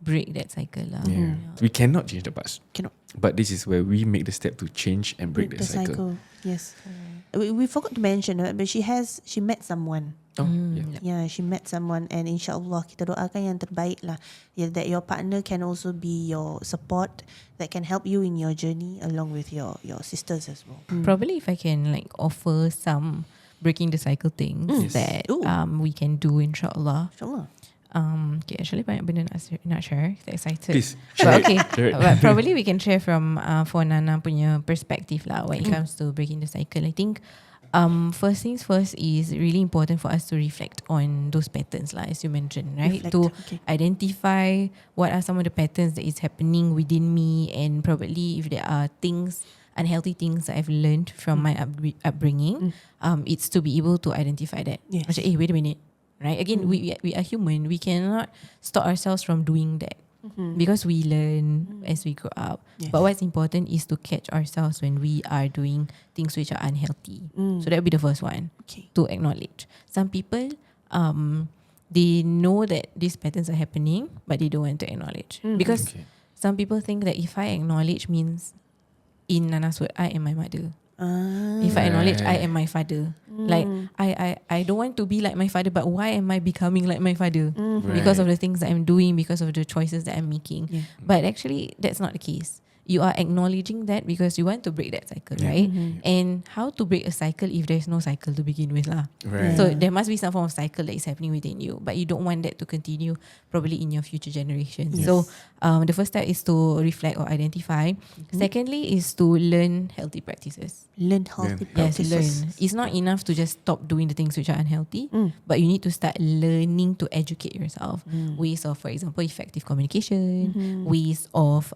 break that cycle lah. We cannot change the past. Cannot. But this is where we make the step to change and break the cycle. Yes. We forgot to mention, but she met someone. She met someone, and insyaAllah kita doakan yang terbaik lah. That your partner can also be your support, that can help you in your journey along with your sisters as well. Probably if I can offer some breaking the cycle things that we can do insyaAllah. Okay, actually banyak benda nak share. Kita excited. Please, But share okay, it, share it. but probably we can share from for Nana punya perspective lah when it comes to breaking the cycle. I think first things first is really important for us to reflect on those patterns lah, as you mentioned, right? To identify what are some of the patterns that is happening within me, and probably if there are things, unhealthy things that I've learned from my upbringing, it's to be able to identify that. Yes. Macam, wait a minute. Right? Again, we are human. We cannot stop ourselves from doing that because we learn as we grow up. Yes. But what's important is to catch ourselves when we are doing things which are unhealthy. So that would be the first one, to acknowledge. Some people, they know that these patterns are happening, but they don't want to acknowledge. Because some people think that if I acknowledge means, in Nana's word, I am my mother. If I acknowledge I am my father, like I don't want to be like my father, but why am I becoming like my father? Because of the things that I'm doing, because of the choices that I'm making. But actually that's not the case. You are acknowledging that because you want to break that cycle, right? And how to break a cycle if there's no cycle to begin with lah. So there must be some form of cycle that is happening within you, but you don't want that to continue probably in your future generations. So the first step is to reflect or identify. Secondly is to learn healthy practices. Learn healthy Yes, practices. learn. It's not enough to just stop doing the things which are unhealthy, but you need to start learning to educate yourself. Ways of, for example, effective communication, ways of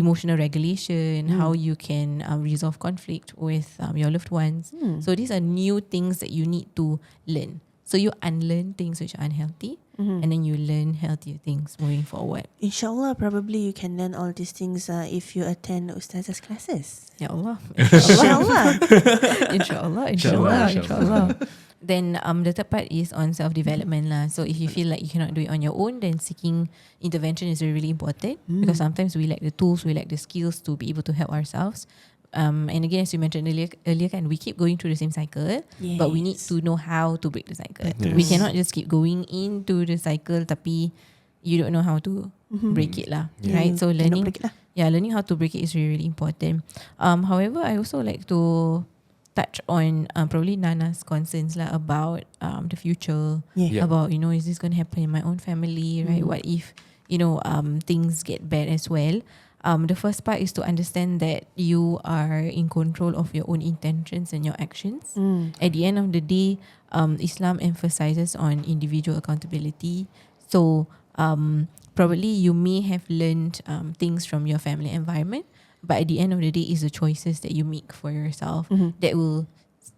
emotional regulation, how you can resolve conflict with your loved ones. So these are new things that you need to learn. So you unlearn things which are unhealthy, and then you learn healthier things moving forward. Inshallah, probably you can learn all these things if you attend Ustazah's classes. Ya Allah. Inshallah. Inshallah. Then the third part is on self-development lah. So if you feel like you cannot do it on your own, then seeking intervention is really important, because sometimes we lack the tools, we lack the skills to be able to help ourselves. And again, as you mentioned earlier kan, we keep going through the same cycle, but we need to know how to break the cycle. We cannot just keep going into the cycle tapi you don't know how to break it lah, right? So learning how to break it is really, really important. However, I also like to touch on probably Nana's concerns lah about the future, about, is this going to happen in my own family, right? What if, things get bad as well? The first part is to understand that you are in control of your own intentions and your actions. At the end of the day, Islam emphasizes on individual accountability. So probably you may have learned things from your family environment, but at the end of the day, it's the choices that you make for yourself that will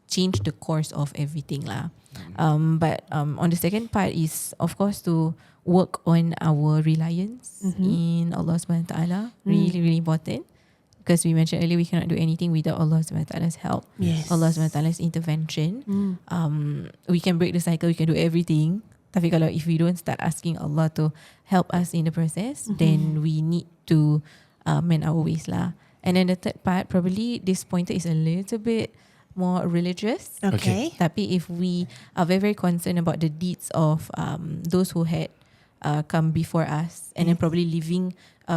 change the course of everything lah. But on the second part is, of course, to work on our reliance in Allah subhanahu wa ta'ala. Really, really important. Because we mentioned earlier, we cannot do anything without Allah subhanahu wa ta'ala's help. Allah subhanahu wa ta'ala's intervention. We can break the cycle, we can do everything. Tapi kalau if we don't start asking Allah to help us in the process, then we need to mend our ways lah. And then the third part, probably this pointer is a little bit more religious. Okay. Tapi if we are very, very concerned about the deeds of those who had come before us, and then probably living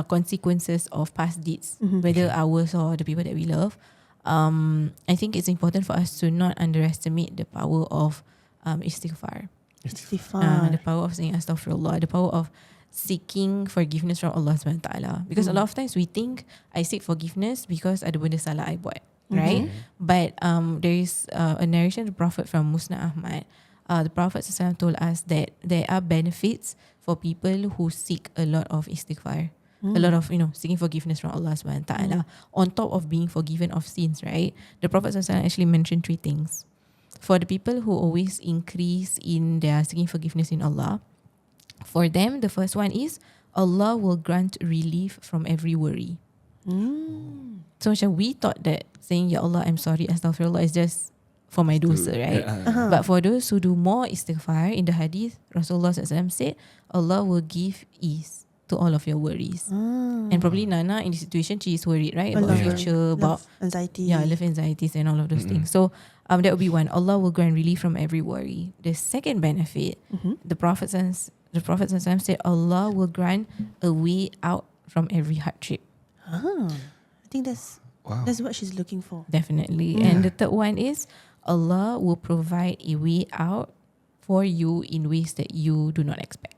consequences of past deeds, whether ours or the people that we love, I think it's important for us to not underestimate the power of istighfar. The power of saying astaghfirullah, the power of seeking forgiveness from Allah subhanahu wa ta'ala. Because a lot of times we think I seek forgiveness because ada benda salah I buat, right? But there is a narration of the Prophet from Musnad Ahmad. The Prophet ﷺ told us that there are benefits for people who seek a lot of istighfar, a lot of seeking forgiveness from Allah subhanahu wa ta'ala, on top of being forgiven of sins, right? The Prophet ﷺ actually mentioned 3 things. For the people who always increase in their seeking forgiveness in Allah, for them, the first one is Allah will grant relief from every worry. So we thought that saying, Ya Allah, I'm sorry, astaghfirullah, is just for my dosa, right? But for those who do more istighfar, in the hadith, Rasulullah SAW said, Allah will give ease to all of your worries. And probably Nana, in this situation, she is worried, right? About the future, about anxiety. Yeah, life anxieties and all of those things. So that would be one. Allah will grant relief from every worry. The second benefit, the Prophet ﷺ said, Allah will grant a way out from every hardship. I think that's what she's looking for. Definitely. And the third one is Allah will provide a way out for you in ways that you do not expect.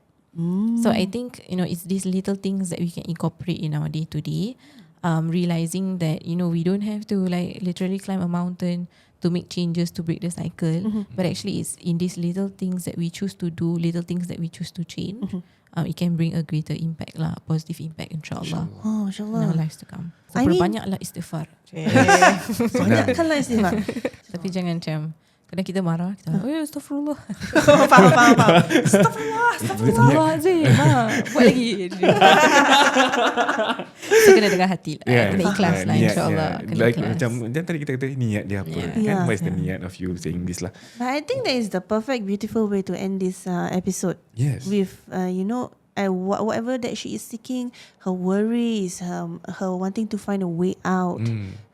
So I think, it's these little things that we can incorporate in our day to day. Realizing that, we don't have to like literally climb a mountain to make changes to break the cycle, but actually it's in these little things that we choose to do, little things that we choose to change. It can bring a greater impact lah, positive impact, insyaAllah. Oh, In insyaAllah. our lives to come. So I mean- perbanyaklah istighfar. Banyakkanlah istighfar. Tapi jangan macam kadang kita marah, kita astaghfirullah. Faham. Astaghfirullahaladzim. Buat lagi. So kena dengar hati lah. Kena ikhlas lah, niat, insyaAllah. Kena Like ikhlas. macam dan tadi kita kata niat dia apa. Yeah. Kan Yeah. what is the niat of you saying this lah. But I think that is the perfect, beautiful way to end this episode. Yes. With whatever that she is seeking, her worries, her wanting to find a way out,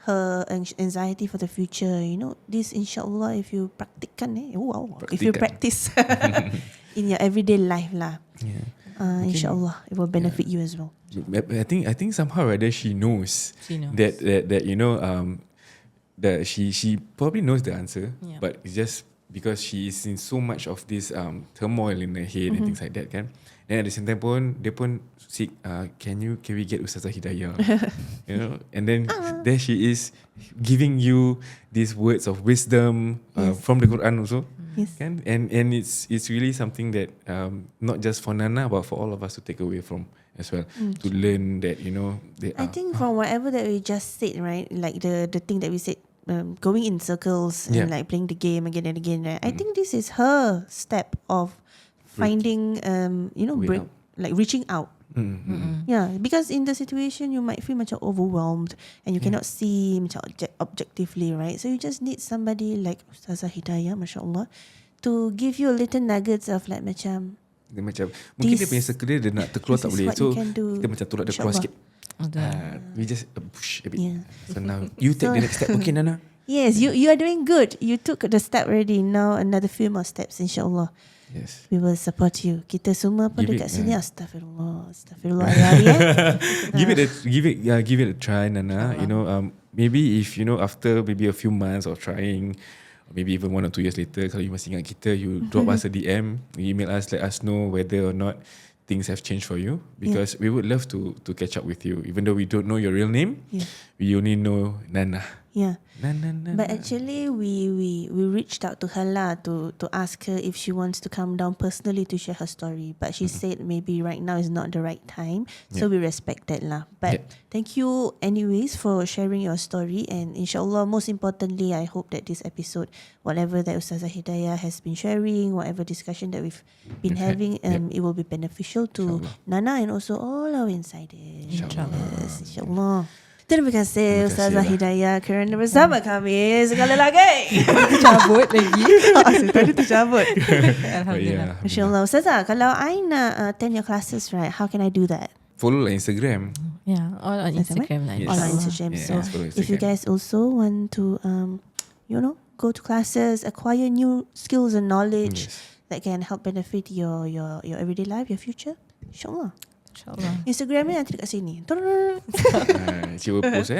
her anxiety for the future. This insyaAllah, if you praktikkan, if you practice in your everyday life lah, insyaAllah it will benefit you as well. I think somehow or other she knows, She knows. that that she probably knows the answer, Yeah. but it's just because she is in so much of this turmoil in her head and things like that kan. Then at the same time pun dia pun seek can we get Ustazah Hidayah, and then there she is giving you these words of wisdom from the Quran also. Yes. Kan? And it's really something that not just for Nana but for all of us to take away from as well, to learn that they I think from whatever that we just said, right, like the thing that we said, going in circles and like playing the game again and again, right? I think this is her step of finding, Way out. like reaching out. Yeah, because in the situation you might feel macam overwhelmed and you cannot see macam objectively, right? So you just need somebody like Ustazah Hidayah, masya-Allah, to give you a little nuggets of like macam dia macam mungkin dia punya circle dia nak terkeluar this tak is boleh, what so you can do, kita macam tolak dia keluar insyaAllah. sikit. We just push a bit. Yeah. So now you take the next step. Okay, Nana. Yes, you are doing good. You took the step already. Now another few more steps, insyaAllah. Yes. We will support you. Kita semua pun Give dekat it, sini. Astagfirullah hari-hari. Give it a try, Nana. Maybe if after maybe a few months of trying, or maybe even 1 or 2 years later, kalau you masih ingat kita, you drop us a DM, you email us, let us know whether or not things have changed for you, because we would love to catch up with you, even though we don't know your real name. We only know Nana. Yeah. Nana. But actually, we reached out to her lah to ask her if she wants to come down personally to share her story. But she said maybe right now is not the right time. So we respect that lah. But thank you anyways for sharing your story. And insyaAllah, most importantly, I hope that this episode, whatever that Ustazah Hidayah has been sharing, whatever discussion that we've been having, it will be beneficial to Nana and also all our insiders. Yes, insyaAllah. Terima kasih Ustazah Hidayah kerana bersama kami sekali lagi. Tercabut lagi. Tadi tercabut. Alhamdulillah. InsyaAllah. Ustazah, kalau I nak attend your classes, right, how can I do that? Follow Instagram. Yeah, all on Instagram lah. Yes. All on insyaAllah. Instagram. Yes, So follow if you Instagram. guys also want to, go to classes, acquire new skills and knowledge that can help benefit your everyday life, your future, insyaAllah. InsyaAllah. Instagramnya nanti dekat sini. She will post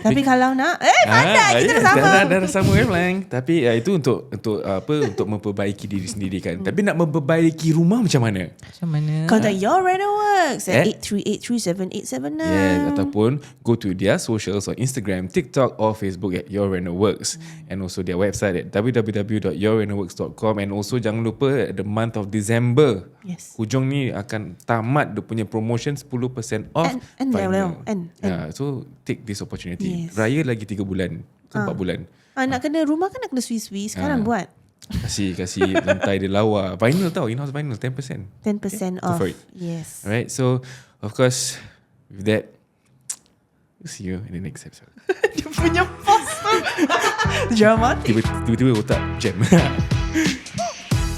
Tapi kalau nak, pandai kita dah sama. Dah sama wavelength. Tapi itu untuk apa? Untuk memperbaiki diri sendiri kan. Tapi nak memperbaiki rumah macam mana? Macam mana? Contact Your Reno Works at At 83837879. Yes, ataupun go to their socials on Instagram, TikTok or Facebook at Your Reno Works, and also their website at www.yourrenoworks.com. And also jangan lupa at the month of December, Yes. hujung ni akan tamat dia punya promotion 10% off And vinyl. and. So take this opportunity. Yes. Raya lagi 3 bulan ke 4 bulan. Nak kena rumah kan nak kena sui-sui. Sekarang buat Kasih lantai dia lawa. Vinyl tau, in-house vinyl 10%. 10% Go off. for it. Yes. Alright, so of course with that, we'll see you in the next episode. Dia punya pause dramatic. Tiba-tiba otak jam.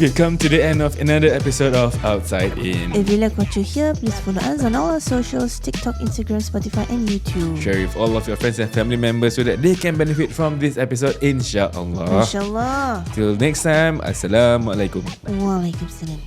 We've come to the end of another episode of Outside In. If you like what you hear, please follow us on all our socials, TikTok, Instagram, Spotify and YouTube. Share with all of your friends and family members so that they can benefit from this episode, insyaAllah. InsyaAllah. Till next time, Assalamualaikum. Waalaikumsalam.